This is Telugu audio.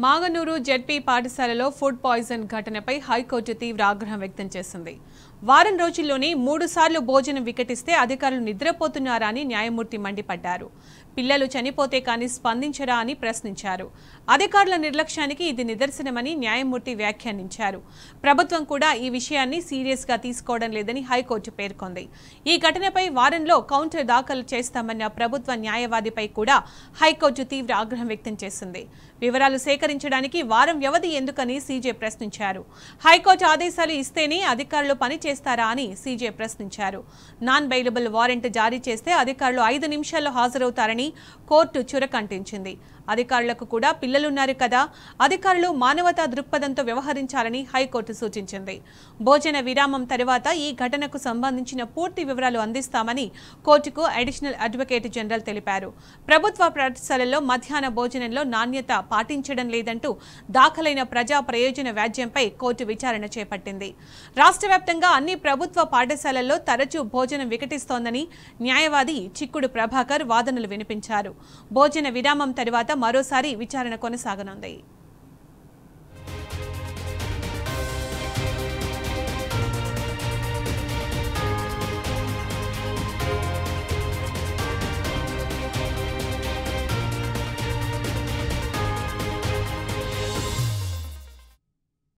మాగనూరు జెడ్పీ పాఠశాలలో ఫుడ్ పాయిజన్ ఘటనపై హైకోర్టు తీవ్ర ఆగ్రహం వ్యక్తం చేసింది. వారం రోజుల్లోనే 3 సార్లు భోజనం వికటిస్తే అధికారులు నిద్రపోతున్నారా అని న్యాయమూర్తి మండిపడ్డారు. పిల్లలు చనిపోతే కానీ స్పందించరా అని ప్రశ్నించారు. అధికారుల నిర్లక్ష్యానికి ఇది నిదర్శనమని న్యాయమూర్తి వ్యాఖ్యానించారు. ప్రభుత్వం కూడా ఈ విషయాన్ని సీరియస్గా తీసుకోవడం లేదని హైకోర్టు పేర్కొంది. ఈ ఘటనపై వారంలో కౌంటర్ దాఖలు చేస్తామన్న ప్రభుత్వ న్యాయవాదిపై కూడా హైకోర్టు తీవ్ర ఆగ్రహం వ్యక్తం చేసింది. వివరాలు సేకరించడానికి వారం వ్యవధి ఎందుకని సీజే ప్రశ్నించారు. హైకోర్టు ఆదేశాలు ఇస్తేనే అధికారులు పని చేస్తారా అని సీజే ప్రశ్నించారు. నాన్ బెయిలబుల్ వారెంట్ జారీ చేస్తే అధికారులు 5 నిమిషాల్లో హాజరవుతారని కోర్టు చురకంటించింది. అధికారులకు కూడా పిల్లలున్నారు కదా, అధికారులు మానవతా దృక్పథంతో వ్యవహరించాలని హైకోర్టు సూచించింది. భోజన విరామం తర్వాత ఈ ఘటనకు సంబంధించిన పూర్తి వివరాలు అందిస్తామని కోర్టుకు అడిషనల్ అడ్వకేట్ జనరల్ తెలిపారు. ప్రభుత్వ పాఠశాలల్లో మధ్యాహ్న భోజనంలో నాణ్యత పాటించడం లేదంటూ దాఖలైన ప్రజా ప్రయోజన వ్యాజ్యంపై కోర్టు విచారణ చేపట్టింది. రాష్ట్ర వ్యాప్తంగా అన్ని ప్రభుత్వ పాఠశాలల్లో తరచూ భోజనం వికటిస్తోందని న్యాయవాది చిక్కుడు ప్రభాకర్ వాదనలు వినిపించారు. భోజన విరామం తర్వాత మరోసారి విచారణ కొనసాగనుంది.